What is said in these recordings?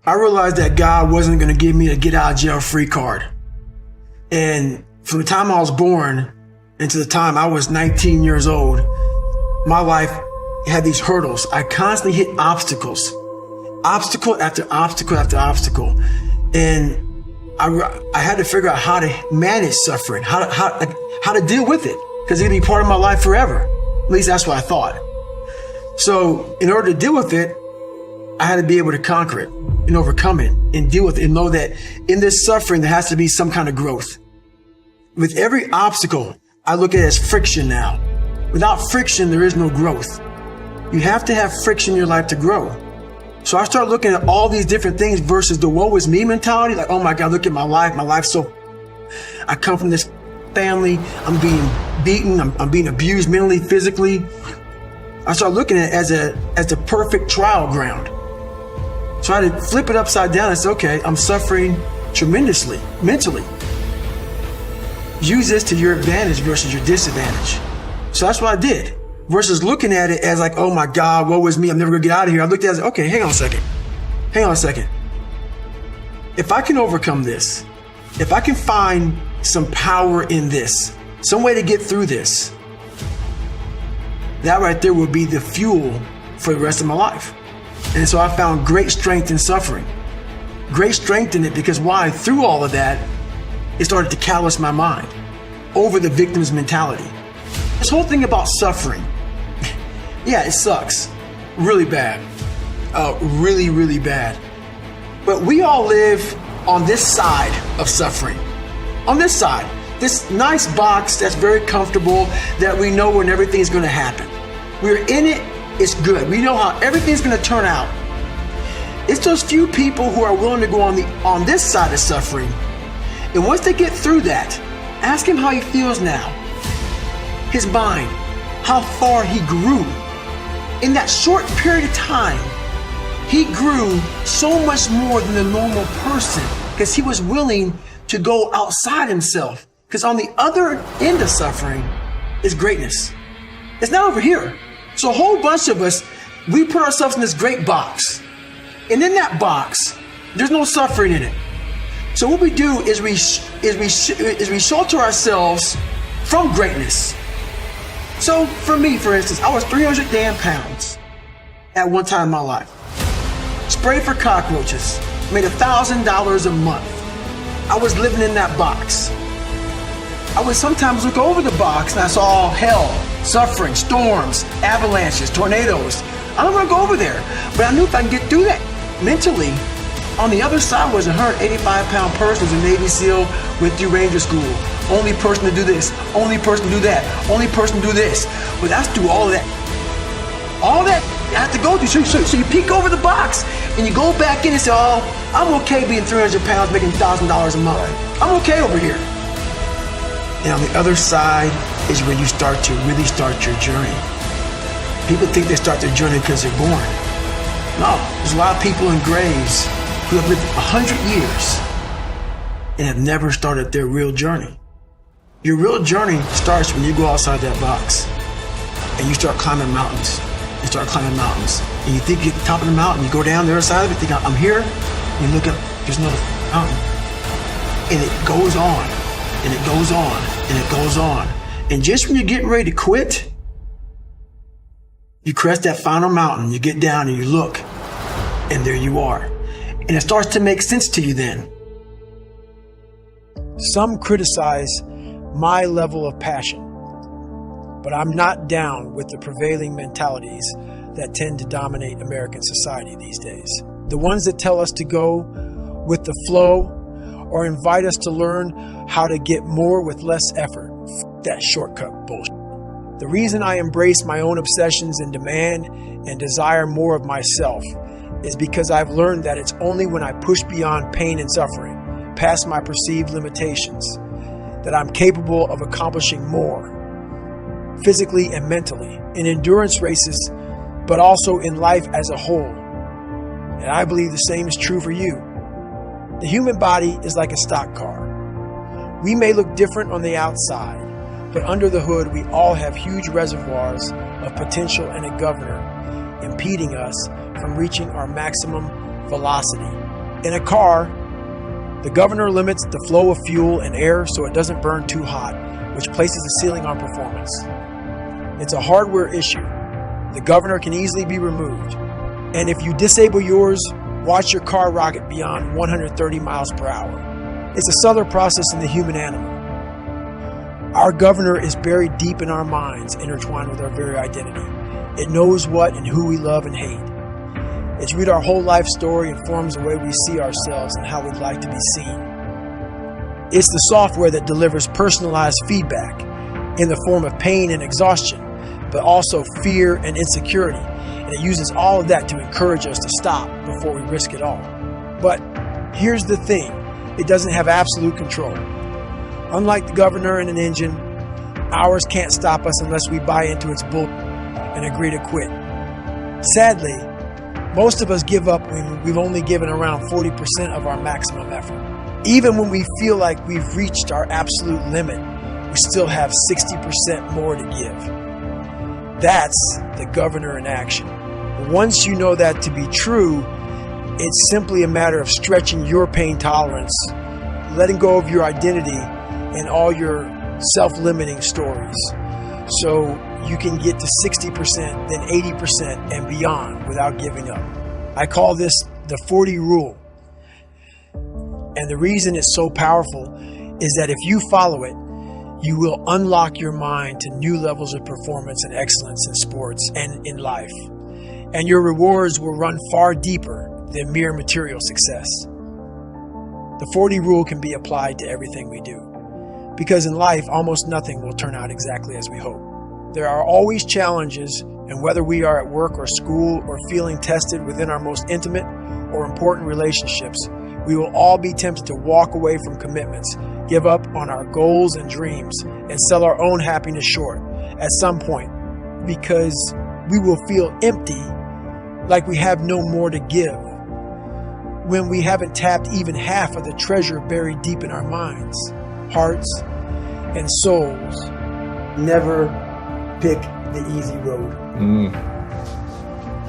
I realized that God wasn't going to give me a get out of jail free card. And from the time I was born into the time I was 19 years old, my life had these hurdles. I constantly hit obstacles, obstacle after obstacle after obstacle. And I had to figure out how to manage suffering, how to deal with it, because it'd be part of my life forever. At least that's what I thought. So in order to deal with it, I had to be able to conquer it and overcome it and deal with it and know that in this suffering, there has to be some kind of growth. With every obstacle, I look at it as friction now. Without friction, there is no growth. You have to have friction in your life to grow. So I start looking at all these different things versus the woe is me mentality. Like, oh my God, look at my life. My life's so, I come from this family. I'm being beaten. I'm being abused mentally, physically. I start looking at it as the perfect trial ground. So I had to flip it upside down and say, okay, I'm suffering tremendously, mentally. Use this to your advantage versus your disadvantage. So that's what I did. Versus looking at it as like, oh my God, woe is me, I'm never gonna get out of here. I looked at it as, okay, hang on a second. If I can overcome this, if I can find some power in this, some way to get through this, that right there will be the fuel for the rest of my life. And so I found great strength in suffering. Great strength in it because why? Through all of that, it started to callous my mind over the victim's mentality. This whole thing about suffering, yeah, it sucks. Really bad. Really, really bad. But we all live on this side of suffering. On this side. This nice box that's very comfortable, that we know when everything's going to happen. We're in it, it's good. We know how everything's going to turn out. It's those few people who are willing to go on this side of suffering. And once they get through that, ask him how he feels now. His mind, how far he grew. In that short period of time, he grew so much more than the normal person because he was willing to go outside himself. Because on the other end of suffering is greatness. It's not over here. So a whole bunch of us, we put ourselves in this great box. And in that box, there's no suffering in it. So what we do is we shelter ourselves from greatness. So for me, for instance, I was 300 damn pounds at one time in my life. Sprayed for cockroaches, made $1,000 a month. I was living in that box. I would sometimes look over the box and I saw hell, suffering, storms, avalanches, tornadoes. I don't want to go over there, but I knew if I could get through that mentally, on the other side was a 185-pound person who's a Navy SEAL, went through Ranger School. Only person to do this, only person to do that, only person to do this. But that's through all of that. All that you have to go through. So you peek over the box and you go back in and say, oh, I'm okay being 300 pounds, making $1,000 a month. I'm okay over here. And on the other side is where you really start your journey. People think they start their journey because they're born. No, there's a lot of people in graves who have lived 100 years and have never started their real journey. Your real journey starts when you go outside that box and you start climbing mountains. You start climbing mountains. And you think you're at the top of the mountain, you go down the other side of it, think I'm here, and you look up, there's another mountain. And it goes on, and it goes on, and it goes on. And just when you're getting ready to quit, you crest that final mountain, you get down and you look, and there you are. And it starts to make sense to you then. Some criticize my level of passion, but I'm not down with the prevailing mentalities that tend to dominate American society these days. The ones that tell us to go with the flow or invite us to learn how to get more with less effort. That shortcut bullshit. The reason I embrace my own obsessions and demand and desire more of myself is because I've learned that it's only when I push beyond pain and suffering, past my perceived limitations, that I'm capable of accomplishing more, physically and mentally, in endurance races, but also in life as a whole. And I believe the same is true for you. The human body is like a stock car. We may look different on the outside, but under the hood, we all have huge reservoirs of potential and a governor impeding us from reaching our maximum velocity. In a car, the governor limits the flow of fuel and air so it doesn't burn too hot, which places a ceiling on performance. It's a hardware issue. The governor can easily be removed. And if you disable yours, watch your car rocket beyond 130 miles per hour. It's a subtle process in the human animal. Our governor is buried deep in our minds, intertwined with our very identity. It knows what and who we love and hate. It's read our whole life story and forms the way we see ourselves and how we'd like to be seen. It's the software that delivers personalized feedback in the form of pain and exhaustion, but also fear and insecurity. And it uses all of that to encourage us to stop before we risk it all. But here's the thing, it doesn't have absolute control. Unlike the governor in an engine, ours can't stop us unless we buy into its bull and agree to quit. Sadly, most of us give up when we've only given around 40% of our maximum effort. Even when we feel like we've reached our absolute limit, we still have 60% more to give. That's the governor in action. Once you know that to be true, it's simply a matter of stretching your pain tolerance, letting go of your identity and all your self-limiting stories, so you can get to 60%, then 80% and beyond without giving up. I call this the 40 rule. And the reason it's so powerful is that if you follow it, you will unlock your mind to new levels of performance and excellence in sports and in life. And your rewards will run far deeper than mere material success. The 40 rule can be applied to everything we do, because in life, almost nothing will turn out exactly as we hope. There are always challenges, and whether we are at work or school or feeling tested within our most intimate or important relationships, we will all be tempted to walk away from commitments, give up on our goals and dreams, and sell our own happiness short at some point, because we will feel empty, like we have no more to give, when we haven't tapped even half of the treasure buried deep in our minds, hearts, and souls. Never pick the easy road.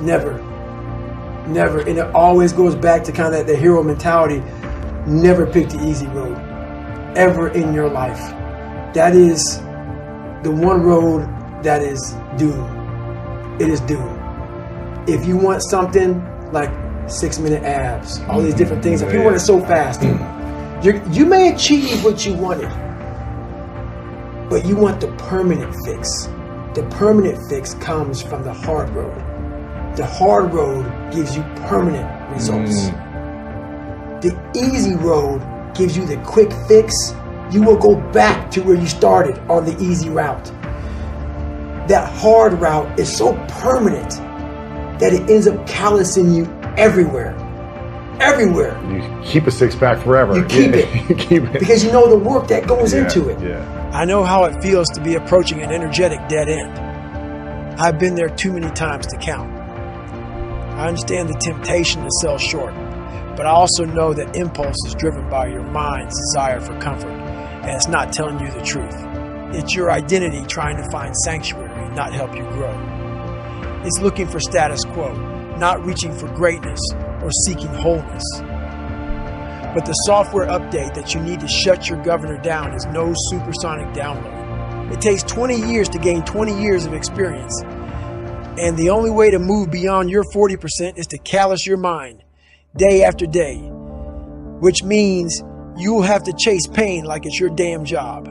Never. And it always goes back to kind of the hero mentality. Never pick the easy road ever in your life. That is the one road that is doomed. It is doomed. If you want something like 6-minute abs, all these different things, if you want it so fast, you may achieve what you wanted, but you want the permanent fix. The permanent fix comes from the hard road. The hard road gives you permanent results. The easy road gives you the quick fix. You will go back to where you started on the easy route. That hard route is so permanent that it ends up callousing you everywhere. Everywhere. You keep a six-pack forever. You keep it. You keep it. Because you know the work that goes into it. Yeah. I know how it feels to be approaching an energetic dead end. I've been there too many times to count. I understand the temptation to sell short, but I also know that impulse is driven by your mind's desire for comfort, and it's not telling you the truth. It's your identity trying to find sanctuary, not help you grow. It's looking for status quo, not reaching for greatness or seeking wholeness. But the software update that you need to shut your governor down is no supersonic download. It takes 20 years to gain 20 years of experience. And the only way to move beyond your 40% is to callous your mind day after day, which means you will have to chase pain like it's your damn job.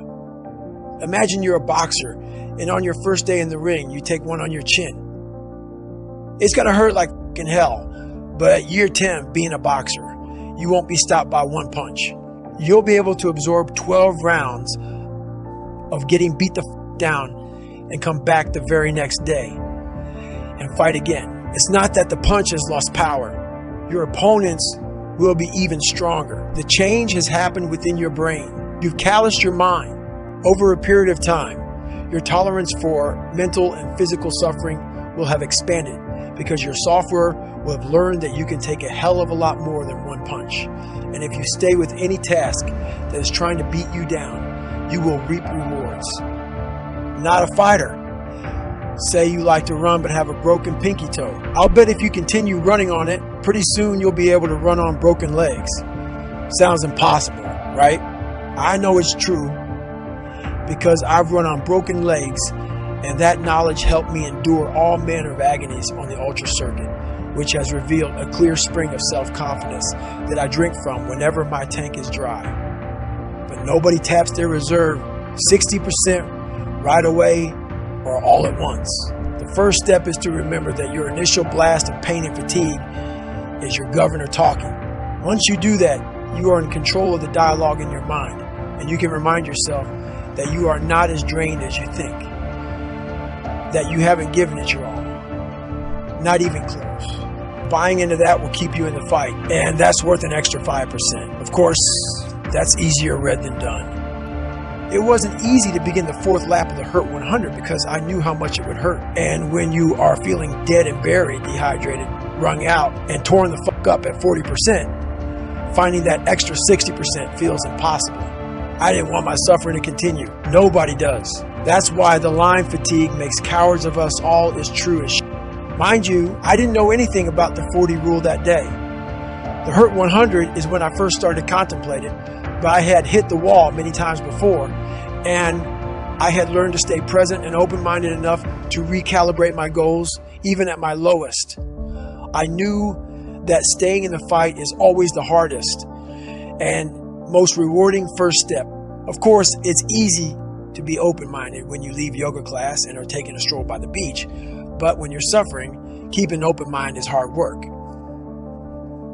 Imagine you're a boxer, and on your first day in the ring, you take one on your chin. It's gonna hurt like fucking hell, but at year 10, being a boxer, you won't be stopped by one punch. You'll be able to absorb 12 rounds of getting beat the down and come back the very next day and fight again. It's not that the punch has lost power. Your opponents will be even stronger. The change has happened within your brain. You've calloused your mind. Over a period of time, your tolerance for mental and physical suffering will have expanded because your software will have learned that you can take a hell of a lot more than one punch. And if you stay with any task that is trying to beat you down, you will reap rewards. Not a fighter. Say you like to run but have a broken pinky toe. I'll bet if you continue running on it, pretty soon you'll be able to run on broken legs. Sounds impossible, right? I know it's true because I've run on broken legs, and that knowledge helped me endure all manner of agonies on the ultra circuit, which has revealed a clear spring of self-confidence that I drink from whenever my tank is dry. But nobody taps their reserve 60% right away or all at once. The first step is to remember that your initial blast of pain and fatigue is your governor talking. Once you do that, you are in control of the dialogue in your mind, and you can remind yourself that you are not as drained as you think, that you haven't given it your all, not even close. Buying into that will keep you in the fight, and that's worth an extra 5%. Of course, that's easier read than done. It wasn't easy to begin the fourth lap of the Hurt 100 because I knew how much it would hurt. And when you are feeling dead and buried, dehydrated, wrung out, and torn the fuck up at 40%, finding that extra 60% feels impossible. I didn't want my suffering to continue. Nobody does. That's why the line fatigue makes cowards of us all is true as shit. Mind you, I didn't know anything about the 40 rule that day. The Hurt 100 is when I first started contemplating, but I had hit the wall many times before, and I had learned to stay present and open-minded enough to recalibrate my goals, even at my lowest. I knew that staying in the fight is always the hardest and most rewarding first step. Of course, it's easy to be open-minded when you leave yoga class and are taking a stroll by the beach, but when you're suffering, keeping an open mind is hard work.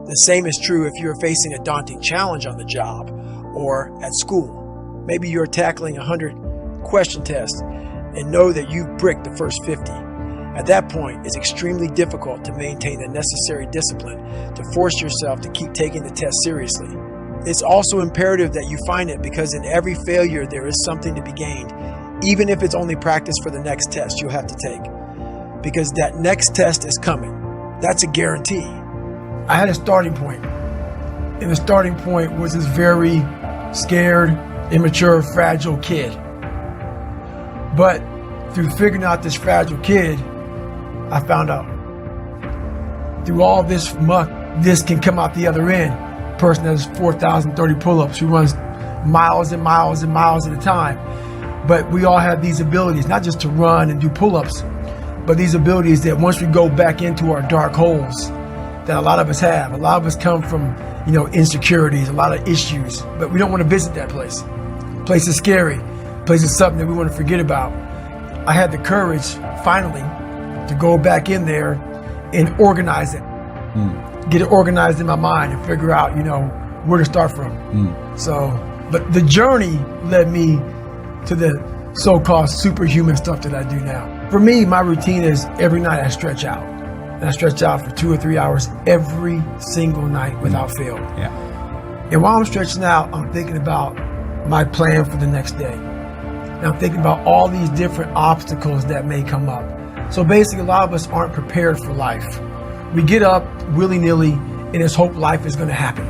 The same is true if you're facing a daunting challenge on the job or at school. Maybe you're tackling 100 question test and know that you've bricked the first 50. At that point, it's extremely difficult to maintain the necessary discipline to force yourself to keep taking the test seriously. It's also imperative that you find it, because in every failure there is something to be gained, even if it's only practice for the next test you'll have to take, because that next test is coming. That's a guarantee. I had a starting point, and the starting point was this very scared, immature, fragile kid. But through figuring out this fragile kid, I found out through all this muck, this can come out the other end. A person that has 4,030 pull-ups, who runs miles and miles and miles at a time. But we all have these abilities, not just to run and do pull-ups, but these abilities that once we go back into our dark holes that a lot of us have. A lot of us come from, insecurities, a lot of issues, but we don't want to visit that place. The place is scary. The place is something that we want to forget about. I had the courage, finally, to go back in there and organize it. Get it organized in my mind and figure out, where to start from. So, but the journey led me to the so-called superhuman stuff that I do now. For me, my routine is every night I stretch out. And I stretch out for 2 or 3 hours every single night without fail. Yeah. And while I'm stretching out, I'm thinking about my plan for the next day. And I'm thinking about all these different obstacles that may come up. So basically, a lot of us aren't prepared for life. We get up willy-nilly and just hope life is going to happen.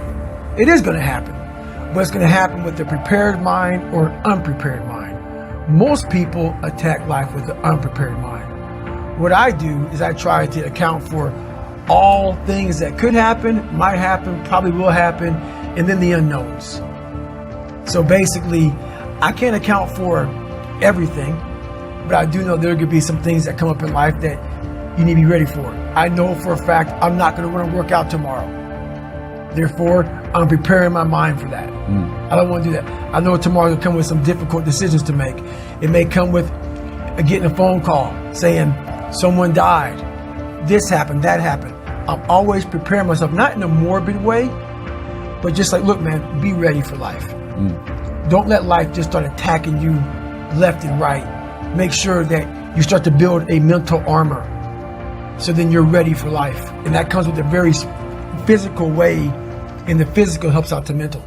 It is going to happen, but it's going to happen with a prepared mind or unprepared mind. Most people attack life with an unprepared mind. What I do is I try to account for all things that could happen, might happen, probably will happen, and then the unknowns. So basically, I can't account for everything, but I do know there could be some things that come up in life that you need to be ready for. I know for a fact I'm not going to want to work out tomorrow. Therefore, I'm preparing my mind for that. I don't want to do that. I know tomorrow will come with some difficult decisions to make. It may come with getting a phone call saying someone died, this happened, that happened. I'm always preparing myself, not in a morbid way, but just like, look, man, be ready for life. Don't let life just start attacking you left and right. Make sure that you start to build a mental armor, so then you're ready for life. And that comes with a very physical way, and the physical helps out the mental.